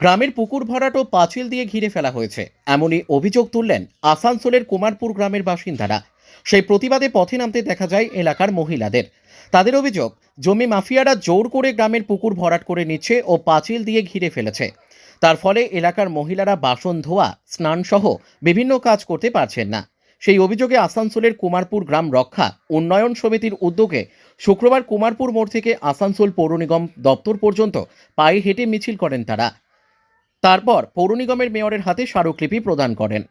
গ্রামের পুকুর ভরাট ও পাঁচিল দিয়ে ঘিরে ফেলা হয়েছে, এমনই অভিযোগ তুললেন আসানসোলের কুমারপুর গ্রামের বাসিন্দারা। সেই প্রতিবাদে পথে নামতে দেখা যায় এলাকার মহিলাদের। তাদের অভিযোগ, জমি মাফিয়ারা জোর করে গ্রামের পুকুর ভরাট করে নিচ্ছে ও পাঁচিল দিয়ে ঘিরে ফেলেছে। তার ফলে এলাকার মহিলারা বাসন ধোয়া, স্নান সহ বিভিন্ন কাজ করতে পারছেন না। সেই অভিযোগে আসানসোলের কুমারপুর গ্রাম রক্ষা উন্নয়ন সমিতির উদ্যোগে শুক্রবার কুমারপুর মোড় থেকে আসানসোল পৌর নিগম দপ্তর পর্যন্ত পায়ে হেঁটে মিছিল করেন তারা। তারপর পৌর নিগমের মেয়রের হাতে স্মারকলিপি প্রদান করেন।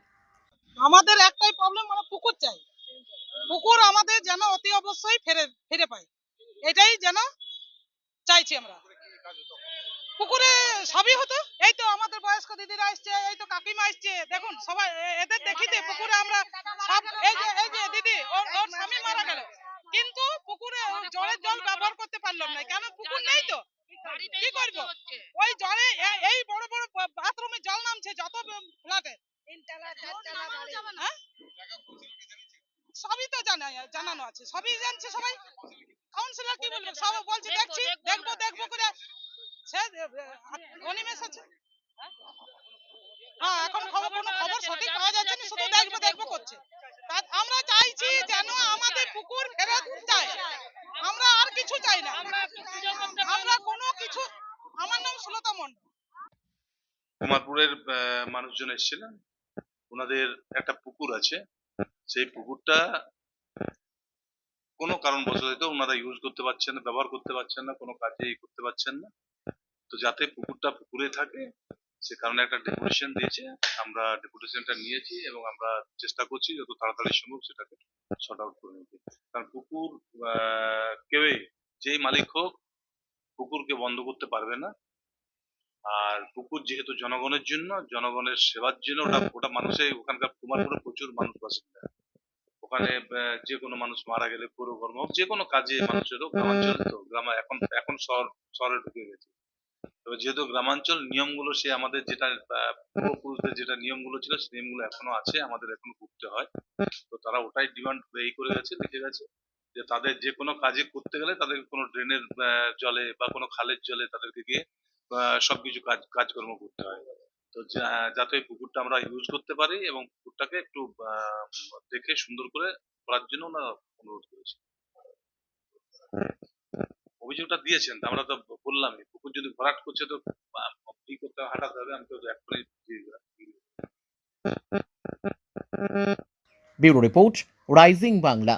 আমাদের একটাই প্রবলেম, মানে পুকুর চাই। পুকুর আমাদের যেন অতি অবশ্যই ফিরে পাই, এটাই যেন চাইছি আমরা। পুকুরে সবই হতো, এই তো আমাদের বয়স্ক দিদিরা আসছে, এই তো কাকিমা আসছে, দেখুন সবাই এদের দেখিতে পুকুরে আমরা সব, এই যে দিদি ওর স্বামী মারা গেল, কিন্তু পুকুরে জলের জল ব্যবহার করতে পারলাম না, কেন পুকুর নেই তো কি করবো। ওই জলে এই বড় বড় বাথরুমে জল নামছে, যত ফ্ল্যাটে সবই তো জানানো আছে, সবই জানছে সবাই। কাউন্সিলর কি বলবে, সব বলছে দেখছি, দেখবো করে সে অনিমেষ আছে। হ্যাঁ, এখন কোনো খবর সঠিক পাওয়া যাচ্ছে না, শুধু দেখবো করছে। আমরা চাইছি যেন আমাদের পুকুর ফেরত চাই, আমরা আর কিছু চাই না, আমরা কোনো কিছু। আমার নাম সুলতা মন্ডল। কুমারপুরের মানুষজন এসেছিলেন, ওনাদের একটা পুকুর আছে, সেই পুকুরটা কোনো কারণবশত ওনারা ইউজ করতে পারছেন না, ব্যবহার করতে পারছেন না, কোনো কাজে করতে পারছেন না। তো যাতে পুকুরটা পুকুরে থাকে সে কারণে একটা ডেপুটেশন দিয়েছে, আমরা ডেপুটেশনটা নিয়েছি এবং আমরা চেষ্টা করছি যত তাড়াতাড়ি সম্ভব সেটাকে শর্ট আউট করে নিতে। কারণ পুকুর কেউই, যেই মালিক হোক, পুকুরকে বন্ধ করতে পারবে না। আর পুকুর যেহেতু জনগণের জন্য, জনগণের সেবার জন্য, ওটা মানুষের, ওখানকার কুমারপুরে প্রচুর মানুষ বাসিন্দা। ওখানে যে কোনো মানুষ মারা গেলে, পৌরকর্ম হোক, যে কোনো কাজে মানুষেরও, গ্রামাঞ্চল তো, এখন শহরে ঢুকে গেছে। তবে যেহেতু গ্রামাঞ্চল, নিয়মগুলো সে আমাদের যেটা পূর্বপুরুষদের যেটা নিয়মগুলো ছিল সেই নিয়মগুলো এখনো আছে, আমাদের এখনো করতে হয়। তো তারা ওটাই ডিমান্ড এই করে গেছে, লিখে গেছে যে তাদের যে কোনো কাজে করতে গেলে তাদের কোনো ড্রেনের জলে বা কোনো খালের জলে তাদেরকে গিয়ে সবকিছু কাজকর্ম করতে হয়। তো যাতে ওই পুকুরটা আমরা ইউজ করতে পারি এবং পুকুরটাকে একটু দেখে সুন্দর করে করার জন্য ওনারা অনুরোধ করেছে। অভিযোগটা দিয়েছেন, আমরা তো বললামই, পুকুর যদি ভরাট করছে তো কি করতে হবে, হাঁটাতে হবে, আমি তো এখনই দিয়ে দিলাম। Bureau report, rising Bangla.